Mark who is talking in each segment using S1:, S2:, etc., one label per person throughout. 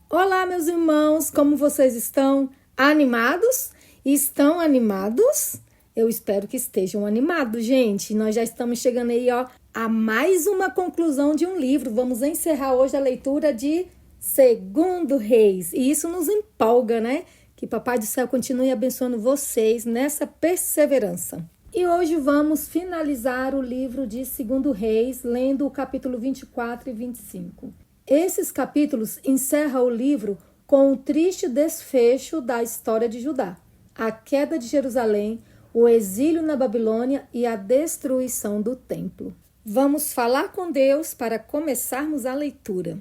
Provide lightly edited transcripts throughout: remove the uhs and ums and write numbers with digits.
S1: Olá, meus irmãos, como vocês estão? Animados? Estão animados? Eu espero que estejam animados, gente. Nós já estamos chegando aí, a mais uma conclusão de um livro. Vamos encerrar hoje a leitura de Segundo Reis. E isso nos empolga, né? Que Papai do Céu continue abençoando vocês nessa perseverança. E hoje vamos finalizar o livro de Segundo Reis, lendo o capítulo 24 e 25. Esses capítulos encerram o livro com o triste desfecho da história de Judá, a queda de Jerusalém, o exílio na Babilônia e a destruição do templo. Vamos falar com Deus para começarmos a leitura.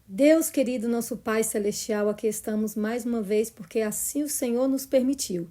S1: Deus querido, nosso Pai Celestial, aqui estamos mais uma vez porque assim o Senhor nos permitiu.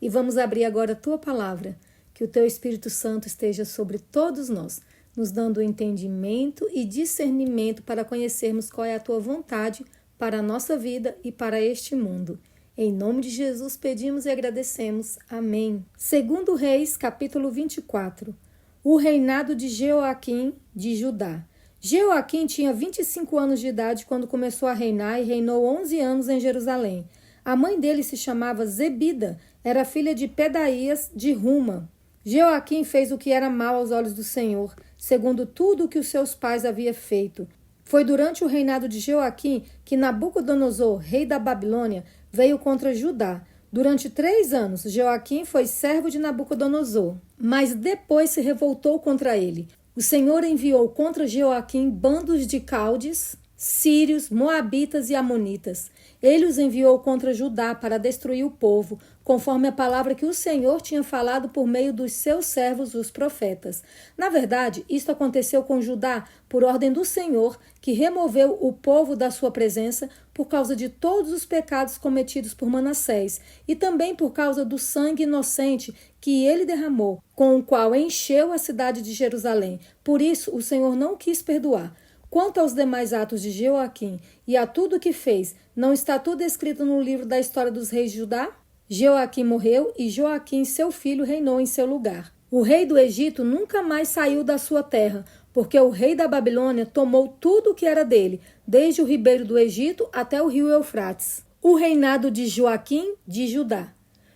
S1: E vamos abrir agora a Tua Palavra, que o Teu Espírito Santo esteja sobre todos nós, nos dando entendimento e discernimento para conhecermos qual é a Tua vontade para a nossa vida e para este mundo. Em nome de Jesus pedimos e agradecemos. Amém. Segundo Reis, capítulo 24. O reinado de Jeoaquim de Judá. Jeoaquim tinha 25 anos de idade quando começou a reinar e reinou 11 anos em Jerusalém. A mãe dele se chamava Zebida, era filha de Pedaías de Ruma. Jeoaquim fez o que era mal aos olhos do Senhor, segundo tudo o que os seus pais haviam feito. Foi durante o reinado de Jeoaquim que Nabucodonosor, rei da Babilônia, veio contra Judá. Durante 3 anos, Jeoaquim foi servo de Nabucodonosor, mas depois se revoltou contra ele. O Senhor enviou contra Jeoaquim bandos de caldes, sírios, moabitas e amonitas. Ele os enviou contra Judá para destruir o povo, conforme a palavra que o Senhor tinha falado por meio dos seus servos, os profetas. Na verdade, isto aconteceu com Judá por ordem do Senhor, que removeu o povo da sua presença por causa de todos os pecados cometidos por Manassés e também por causa do sangue inocente que ele derramou, com o qual encheu a cidade de Jerusalém. Por isso, o Senhor não quis perdoar. Quanto aos demais atos de Jeoaquim e a tudo o que fez, não está tudo escrito no livro da história dos reis de Judá? Jeoaquim morreu e Joaquim, seu filho, reinou em seu lugar. O rei do Egito nunca mais saiu da sua terra, porque o rei da Babilônia tomou tudo o que era dele, desde o ribeiro do Egito até o rio Eufrates. O reinado de Joaquim de Judá.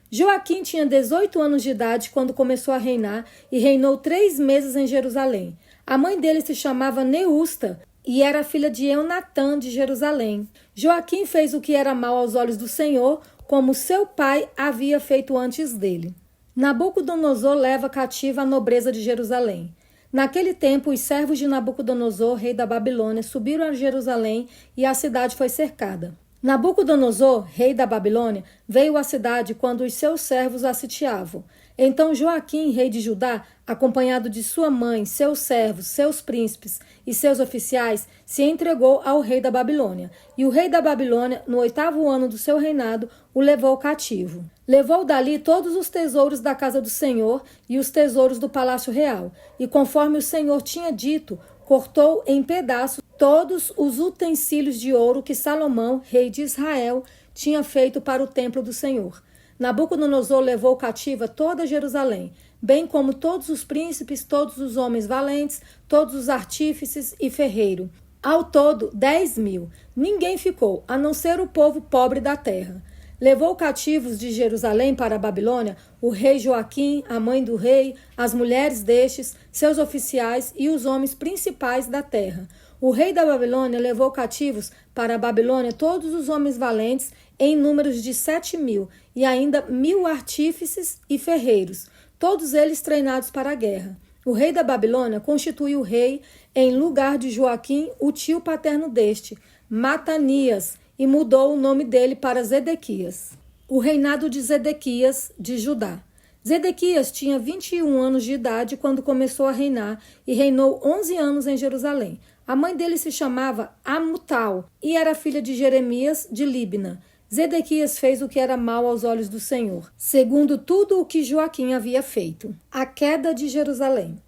S1: Joaquim tinha 18 anos de idade quando começou a reinar e reinou 3 meses em Jerusalém. A mãe dele se chamava Neusta e era filha de Eunatã de Jerusalém. Joaquim fez o que era mal aos olhos do Senhor, como seu pai havia feito antes dele. Nabucodonosor leva cativa a nobreza de Jerusalém. Naquele tempo, os servos de Nabucodonosor, rei da Babilônia, subiram a Jerusalém e a cidade foi cercada. Nabucodonosor, rei da Babilônia, veio à cidade quando os seus servos a sitiavam. Então Joaquim, rei de Judá, acompanhado de sua mãe, seus servos, seus príncipes e seus oficiais, se entregou ao rei da Babilônia. E o rei da Babilônia, no 8º ano do seu reinado, o levou cativo. Levou dali todos os tesouros da casa do Senhor e os tesouros do palácio real. E conforme o Senhor tinha dito, cortou em pedaços todos os utensílios de ouro que Salomão, rei de Israel, tinha feito para o templo do Senhor. Nabucodonosor levou cativa toda Jerusalém, bem como todos os príncipes, todos os homens valentes, todos os artífices e ferreiros. Ao todo, 10.000. Ninguém ficou, a não ser o povo pobre da terra. Levou cativos de Jerusalém para a Babilônia o rei Joaquim, a mãe do rei, as mulheres destes, seus oficiais e os homens principais da terra. O rei da Babilônia levou cativos para a Babilônia todos os homens valentes em números de 7.000 e ainda 1.000 artífices e ferreiros, todos eles treinados para a guerra. O rei da Babilônia constituiu o rei em lugar de Joaquim, o tio paterno deste, Matanias, e mudou o nome dele para Zedequias. O reinado de Zedequias de Judá. Zedequias tinha 21 anos de idade quando começou a reinar e reinou 11 anos em Jerusalém. A mãe dele se chamava Amutal e era filha de Jeremias de Líbna. Zedequias fez o que era mal aos olhos do Senhor, segundo tudo o que Joaquim havia feito. A queda de Jerusalém.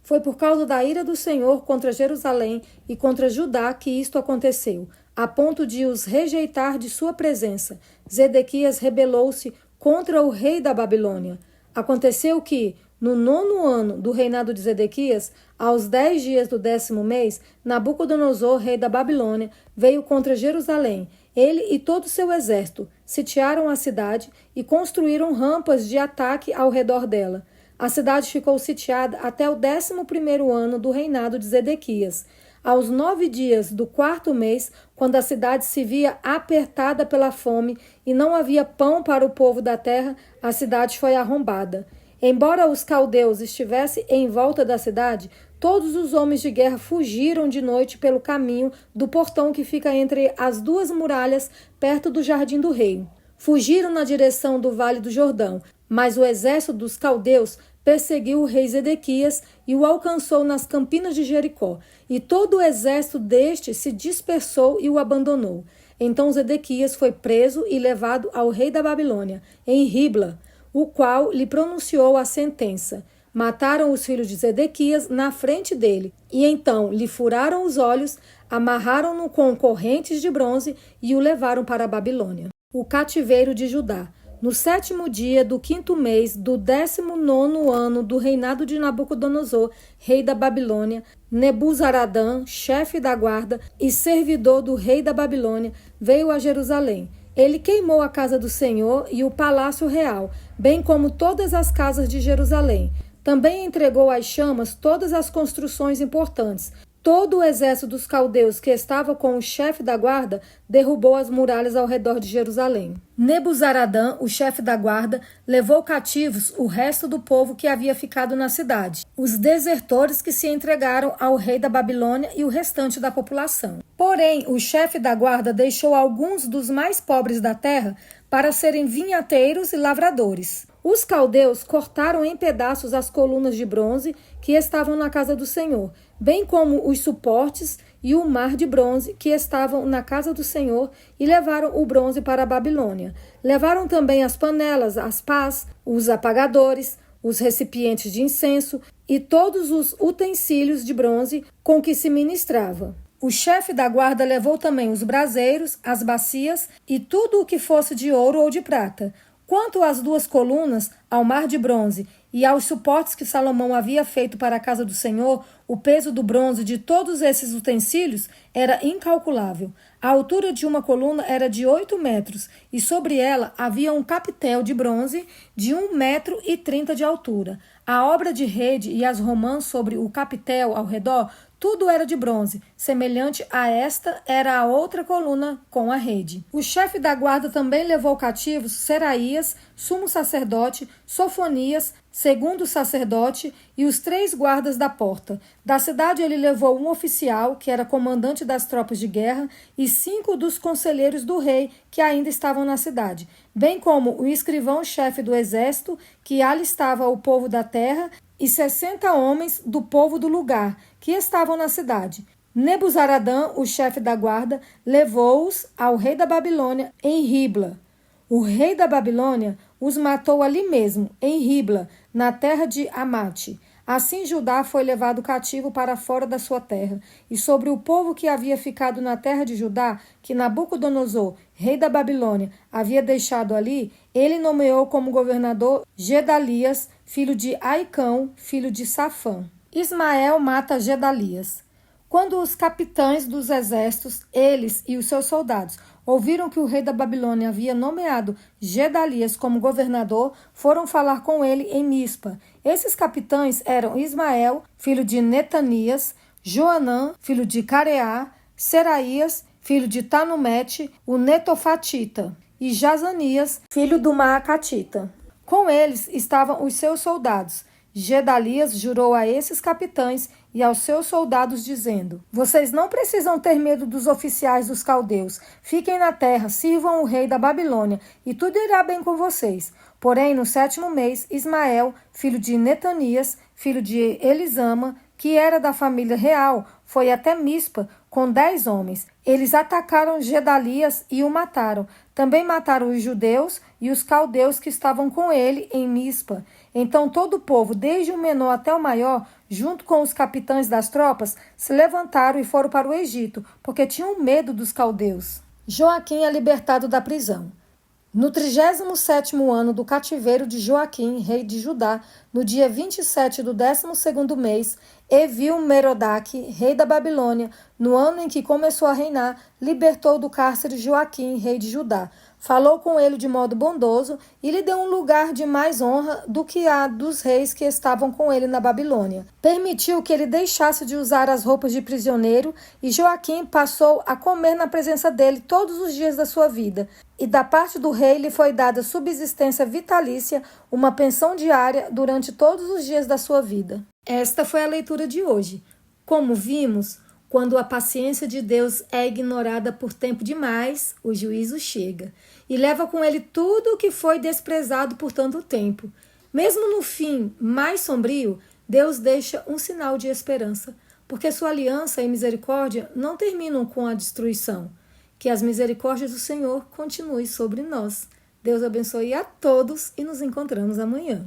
S1: Foi por causa da ira do Senhor contra Jerusalém e contra Judá que isto aconteceu, a ponto de os rejeitar de sua presença. Zedequias rebelou-se contra o rei da Babilônia. Aconteceu que, No 9º ano do reinado de Zedequias, aos 10 dias do 10º mês, Nabucodonosor, rei da Babilônia, veio contra Jerusalém. Ele e todo o seu exército sitiaram a cidade e construíram rampas de ataque ao redor dela. A cidade ficou sitiada até o 11º ano do reinado de Zedequias. Aos 9 dias do 4º mês, quando a cidade se via apertada pela fome e não havia pão para o povo da terra, a cidade foi arrombada. Embora os caldeus estivessem em volta da cidade, todos os homens de guerra fugiram de noite pelo caminho do portão que fica entre as duas muralhas, perto do jardim do rei. Fugiram na direção do Vale do Jordão, mas o exército dos caldeus perseguiu o rei Zedequias e o alcançou nas campinas de Jericó, e todo o exército deste se dispersou e o abandonou. Então Zedequias foi preso e levado ao rei da Babilônia, em Ribla, o qual lhe pronunciou a sentença. Mataram os filhos de Zedequias na frente dele, e então lhe furaram os olhos, amarraram-no com correntes de bronze e o levaram para a Babilônia. O cativeiro de Judá. No 7º dia do 5º mês do 19º ano do reinado de Nabucodonosor, rei da Babilônia, Nebuzaradã, chefe da guarda e servidor do rei da Babilônia, veio a Jerusalém. Ele queimou a casa do Senhor e o palácio real, bem como todas as casas de Jerusalém. Também entregou às chamas todas as construções importantes. Todo o exército dos caldeus que estava com o chefe da guarda derrubou as muralhas ao redor de Jerusalém. Nebuzaradã, o chefe da guarda, levou cativos o resto do povo que havia ficado na cidade, os desertores que se entregaram ao rei da Babilônia e o restante da população. Porém, o chefe da guarda deixou alguns dos mais pobres da terra para serem vinhateiros e lavradores. Os caldeus cortaram em pedaços as colunas de bronze que estavam na casa do Senhor, bem como os suportes e o mar de bronze que estavam na casa do Senhor, e levaram o bronze para a Babilônia. Levaram também as panelas, as pás, os apagadores, os recipientes de incenso e todos os utensílios de bronze com que se ministrava. O chefe da guarda levou também os braseiros, as bacias e tudo o que fosse de ouro ou de prata. Quanto às 2 colunas, ao mar de bronze e aos suportes que Salomão havia feito para a casa do Senhor, o peso do bronze de todos esses utensílios era incalculável. A altura de uma coluna era de 8 metros e sobre ela havia um capitel de bronze de 1,30 metro de altura. A obra de rede e as romãs sobre o capitel ao redor, tudo era de bronze. Semelhante a esta era a outra coluna com a rede. O chefe da guarda também levou cativos Seraías, sumo sacerdote, Sofonias, segundo sacerdote, e os 3 guardas da porta. Da cidade ele levou um oficial, que era comandante das tropas de guerra, e 5 dos conselheiros do rei, que ainda estavam na cidade, bem como o escrivão-chefe do exército, que alistava o povo da terra, e 60 homens do povo do lugar, que estavam na cidade. Nebuzaradã, o chefe da guarda, levou-os ao rei da Babilônia em Ribla. O rei da Babilônia os matou ali mesmo, em Ribla, na terra de Amate. Assim Judá foi levado cativo para fora da sua terra, e sobre o povo que havia ficado na terra de Judá, que Nabucodonosor, rei da Babilônia, havia deixado ali, ele nomeou como governador Gedalias, filho de Aicão, filho de Safã. Ismael mata Gedalias. Quando os capitães dos exércitos, eles e os seus soldados, ouviram que o rei da Babilônia havia nomeado Gedalias como governador, foram falar com ele em Mispa. Esses capitães eram Ismael, filho de Netanias, Joanã, filho de Careá, Seraías, filho de Tanumete, o Netofatita, e Jazanias, filho do Maacatita. Com eles estavam os seus soldados. Gedalias jurou a esses capitães e aos seus soldados, dizendo: Vocês não precisam ter medo dos oficiais dos caldeus. Fiquem na terra, sirvam o rei da Babilônia, e tudo irá bem com vocês. Porém, no 7º mês, Ismael, filho de Netanias, filho de Elisama, que era da família real, foi até Mispa com 10 homens. Eles atacaram Gedalias e o mataram. Também mataram os judeus e os caldeus que estavam com ele em Mispa. Então todo o povo, desde o menor até o maior, junto com os capitães das tropas, se levantaram e foram para o Egito, porque tinham medo dos caldeus. Joaquim é libertado da prisão. No 37º ano do cativeiro de Joaquim, rei de Judá, no dia 27 do 12º mês, Evil-Merodach, rei da Babilônia, no ano em que começou a reinar, libertou do cárcere Joaquim, rei de Judá. Falou com ele de modo bondoso e lhe deu um lugar de mais honra do que a dos reis que estavam com ele na Babilônia. Permitiu que ele deixasse de usar as roupas de prisioneiro e Joaquim passou a comer na presença dele todos os dias da sua vida. E da parte do rei lhe foi dada subsistência vitalícia, uma pensão diária durante todos os dias da sua vida. Esta foi a leitura de hoje. Como vimos, quando a paciência de Deus é ignorada por tempo demais, o juízo chega e leva com ele tudo o que foi desprezado por tanto tempo. Mesmo no fim mais sombrio, Deus deixa um sinal de esperança, porque sua aliança e misericórdia não terminam com a destruição. Que as misericórdias do Senhor continuem sobre nós. Deus abençoe a todos e nos encontramos amanhã.